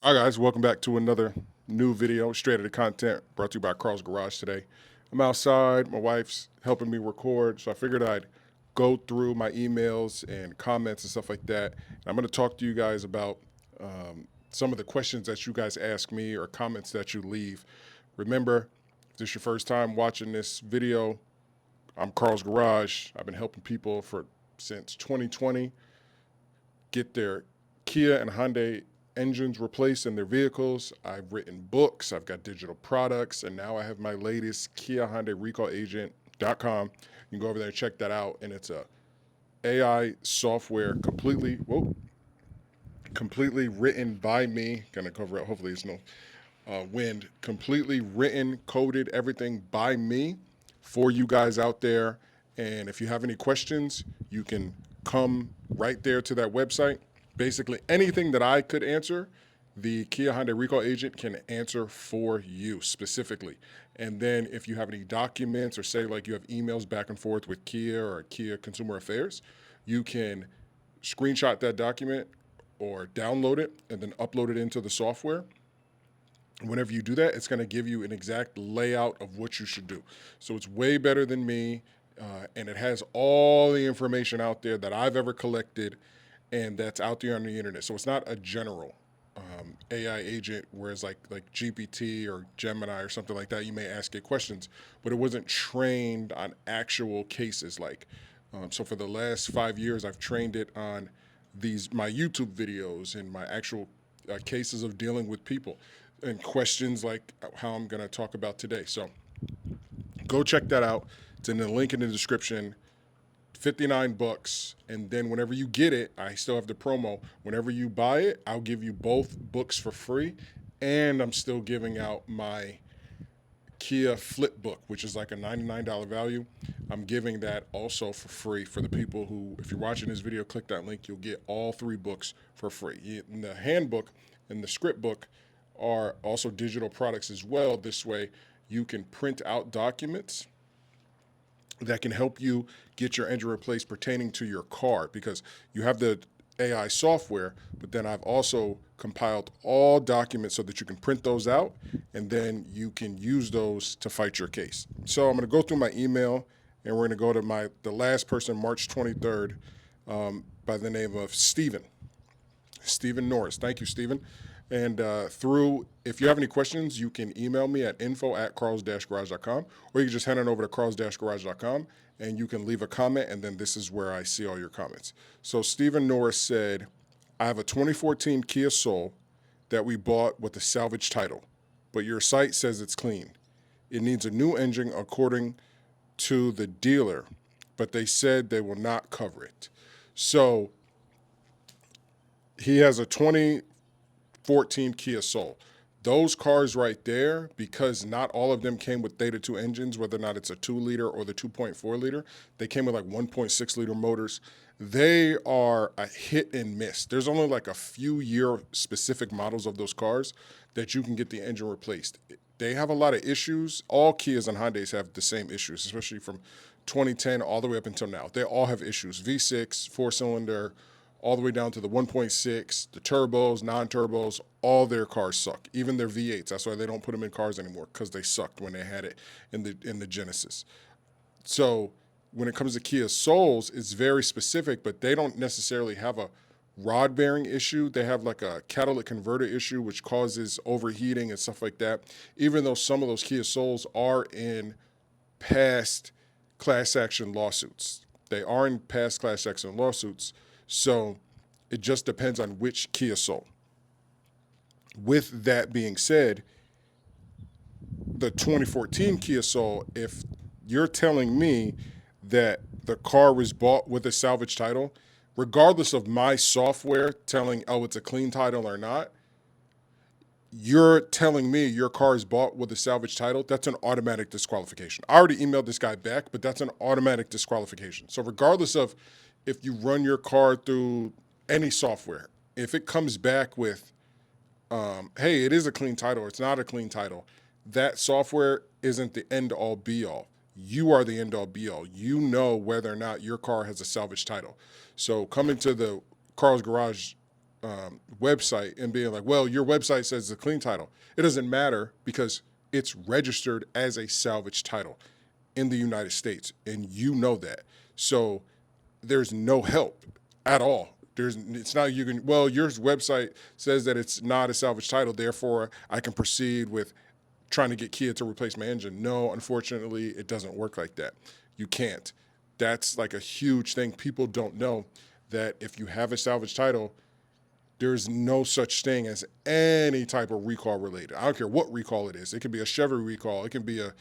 Hi guys, welcome back to another new video, straight out of content, brought to you by Carl's Garage today. I'm outside, my wife's helping me record, so I figured I'd go through my emails and comments and stuff like that. And I'm going to talk to you guys about some of the questions that you guys ask me or comments that you leave. Remember, if this is your first time watching this video, I'm Carl's Garage. I've been helping people since 2020 get their Kia and Hyundai engines replaced in their vehicles. I've written books, I've got digital products, and now I have my latest Kia Hyundai recall agent.com. You can go over there and check that out, and it's a AI software completely written by me. Gonna cover it. Hopefully, it's no wind. Completely written, coded, everything by me for you guys out there. And if you have any questions, you can come right there to that website. Basically, anything that I could answer, the Kia Hyundai Recall Agent can answer for you specifically. And then if you have any documents or say like you have emails back and forth with Kia or Kia Consumer Affairs, you can screenshot that document or download it and then upload it into the software. Whenever you do that, it's going to give you an exact layout of what you should do. So it's way better than me, and it has all the information out there that I've ever collected and that's out there on the internet. So it's not a general AI agent, whereas like GPT or Gemini or something like that, you may ask it questions, but it wasn't trained on actual cases. So for the last 5 years, I've trained it on my YouTube videos and my actual cases of dealing with people and questions like how I'm going to talk about today. So go check that out. It's in the link in the description. 59 bucks, and then whenever you get it, I still have the promo. Whenever you buy it, I'll give you both books for free, and I'm still giving out my Kia Flip book, which is like a $99 value. I'm giving that also for free for the people who, if you're watching this video, click that link. You'll get all three books for free. And the handbook and the script book are also digital products as well. This way, you can print out documents that can help you get your engine replaced pertaining to your car, because you have the AI software, but then I've also compiled all documents so that you can print those out and then you can use those to fight your case. So I'm going to go through my email, and we're going to go to the last person, March 23rd, by the name of Stephen Norris. Thank you, Stephen. And if you have any questions, you can email me at info@carls-garage.com, or you can just head on over to carls-garage.com and you can leave a comment, and then this is where I see all your comments. So Stephen Norris said, I have a 2014 Kia Soul that we bought with a salvage title, but your site says it's clean. It needs a new engine according to the dealer, but they said they will not cover it. So he has a 2014 Kia Soul. Those cars right there, because not all of them came with Theta 2 engines, whether or not it's a 2-liter or the 2.4 liter, they came with like 1.6 liter motors. They are a hit and miss. There's only like a few year specific models of those cars that you can get the engine replaced. They have a lot of issues. All Kias and Hyundais have the same issues, especially from 2010 all the way up until now. They all have issues. V6, 4-cylinder, all the way down to the 1.6, the turbos, non-turbos, all their cars suck. Even their V8s. That's why they don't put them in cars anymore, because they sucked when they had it in the Genesis. So when it comes to Kia Souls, it's very specific, but they don't necessarily have a rod bearing issue. They have like a catalytic converter issue, which causes overheating and stuff like that. Even though some of those Kia Souls are in past class action lawsuits. They are in past class action lawsuits. So it just depends on which Kia Soul. With that being said, the 2014 Kia Soul, if you're telling me that the car was bought with a salvage title, regardless of my software telling, oh, it's a clean title or not, you're telling me your car is bought with a salvage title, that's an automatic disqualification. I already emailed this guy back, but that's an automatic disqualification. So regardless of if you run your car through any software, if it comes back with, hey, it is a clean title, or it's not a clean title, that software isn't the end all be all. You are the end all be all. You know whether or not your car has a salvage title. So come into the Carl's Garage website and being like, well, your website says it's a clean title. It doesn't matter because it's registered as a salvage title in the United States, and you know that. So there's no help at all. It's not you can, well, your website says that it's not a salvage title, therefore I can proceed with trying to get Kia to replace my engine. No, unfortunately, it doesn't work like that. You can't. That's like a huge thing. People don't know that if you have a salvage title, there's no such thing as any type of recall related. I don't care what recall it is. It could be a Chevy recall. It can be a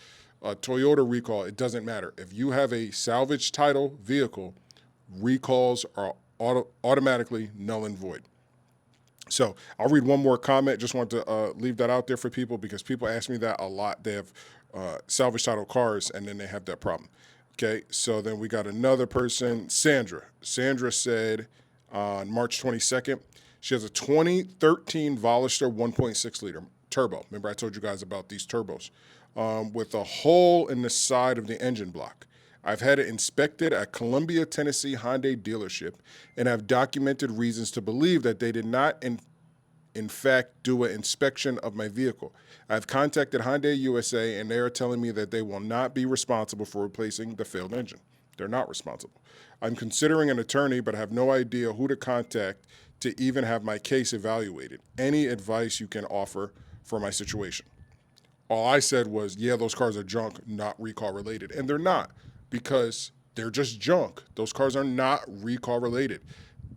Toyota recall. It doesn't matter. If you have a salvage title vehicle, recalls are automatically null and void. So I'll read one more comment. Just want to leave that out there for people because people ask me that a lot. They have salvage title cars and then they have that problem. Okay, so then we got another person, Sandra. Sandra said on March 22nd, she has a 2013 Veloster 1.6 liter turbo. Remember I told you guys about these turbos with a hole in the side of the engine block. I've had it inspected at Columbia, Tennessee Hyundai dealership and have documented reasons to believe that they did not in fact do an inspection of my vehicle. I've contacted Hyundai USA and they are telling me that they will not be responsible for replacing the failed engine. They're not responsible. I'm considering an attorney but have no idea who to contact to even have my case evaluated. Any advice you can offer for my situation? All I said was, yeah, those cars are junk, not recall related. And they're not because they're just junk. Those cars are not recall related.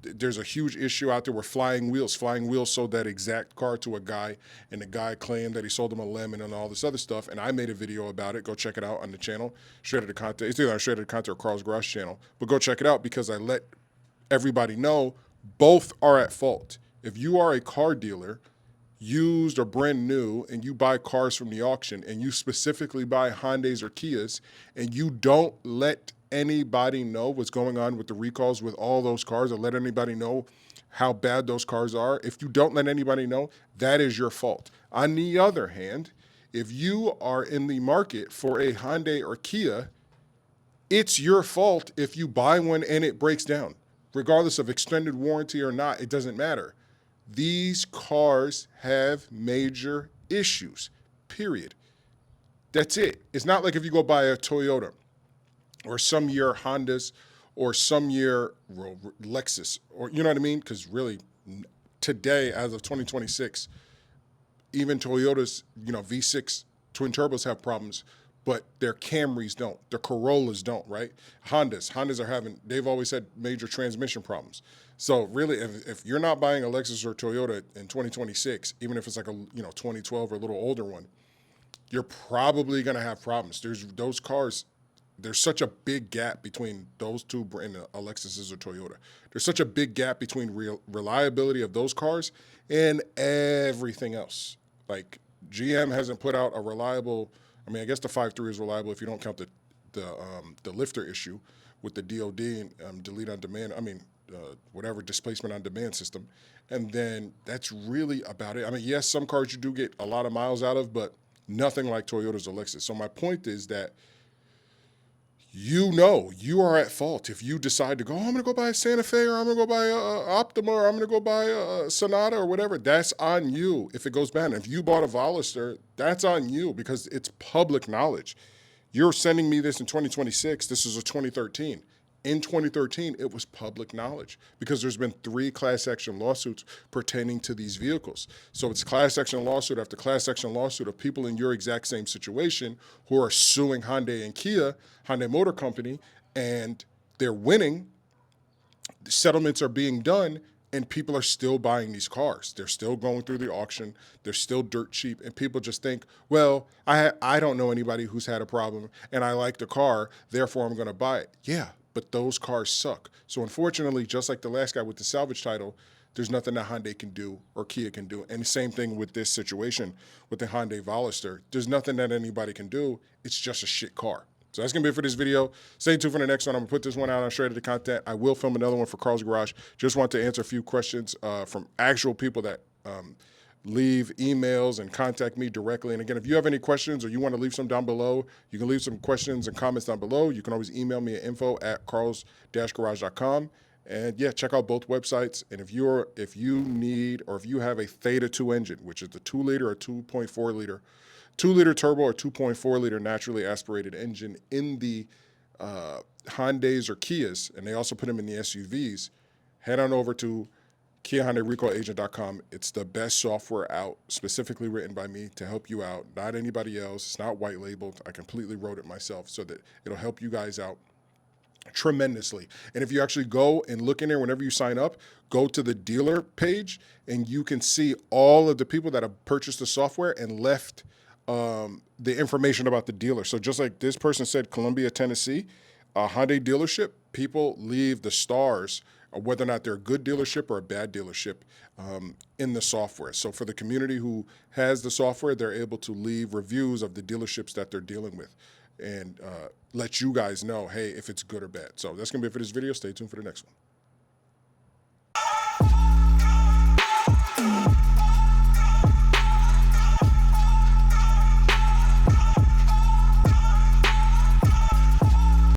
There's a huge issue out there with Flying Wheels. Flying Wheels sold that exact car to a guy, and the guy claimed that he sold him a lemon and all this other stuff. And I made a video about it. Go check it out on the channel, Straight Outta Content. It's either on Straight Outta Content or Carl's Garage channel. But go check it out because I let everybody know both are at fault. If you are a car dealer, used or brand new, and you buy cars from the auction and you specifically buy Hyundais or Kias and you don't let anybody know what's going on with the recalls with all those cars or let anybody know how bad those cars are, if you don't let anybody know, that is your fault. On the other hand, if you are in the market for a Hyundai or Kia, it's your fault if you buy one and it breaks down. Regardless of extended warranty or not, it doesn't matter. These cars have major issues, period. That's it. It's not like if you go buy a Toyota or some year Hondas or some year Lexus, or you know what I mean? Because really, today, as of 2026, even Toyota's, V6 twin turbos have problems, but their Camrys don't, their Corollas don't, right? Hondas they've always had major transmission problems. So really, if you're not buying a Lexus or Toyota in 2026, even if it's like a 2012 or a little older one, you're probably gonna have problems. Those cars, there's such a big gap between those two brands, a Lexus or Toyota. There's such a big gap between reliability of those cars and everything else. Like GM hasn't put out a reliable. I mean, I guess the 5.3 is reliable if you don't count the lifter issue with the DOD and delete on demand. I mean, whatever displacement on demand system, and then that's really about it. I mean, yes, some cars you do get a lot of miles out of, but nothing like Toyotas or Lexus. So my point is that you are at fault if you decide to go, I'm going to go buy a Santa Fe or I'm going to go buy a Optima or I'm going to go buy a Sonata or whatever. That's on you if it goes bad. And if you bought a Veloster, that's on you because it's public knowledge. You're sending me this in 2026. This is a 2013. In 2013, it was public knowledge because there's been 3 class action lawsuits pertaining to these vehicles. So it's class action lawsuit after class action lawsuit of people in your exact same situation who are suing Hyundai and Kia, Hyundai Motor Company, and they're winning. The settlements are being done, and people are still buying these cars. They're still going through the auction. They're still dirt cheap, and people just think, well, I don't know anybody who's had a problem, and I like the car, therefore I'm going to buy it. Yeah. But those cars suck. So unfortunately, just like the last guy with the salvage title, there's nothing that Hyundai can do or Kia can do. And the same thing with this situation with the Hyundai Veloster. There's nothing that anybody can do. It's just a shit car. So that's going to be it for this video. Stay tuned for the next one. I'm going to put this one out on Straight Outta Content. I will film another one for Carl's Garage. Just want to answer a few questions from actual people that leave emails and contact me directly. And again, if you have any questions or you want to leave some down below, you can leave some questions and comments down below. You can always email me at info@carls-garage.com. And yeah, check out both websites. And if you need, or if you have a Theta 2 engine, which is the 2 liter or 2.4 liter, 2 liter turbo or 2.4 liter naturally aspirated engine in the Hyundais or Kias, and they also put them in the SUVs, head on over to Kia Hyundai RecallAgent.com. It's the best software out, specifically written by me to help you out, not anybody else. It's not white labeled. I completely wrote it myself so that it'll help you guys out tremendously. And if you actually go and look in there whenever you sign up, go to the dealer page and you can see all of the people that have purchased the software and left the information about the dealer. So just like this person said, Columbia, Tennessee, a Hyundai dealership, people leave the stars, whether or not they're a good dealership or a bad dealership, in the software. So for the community who has the software, they're able to leave reviews of the dealerships that they're dealing with and let you guys know, hey, if it's good or bad. So that's going to be it for this video. Stay tuned for the next one.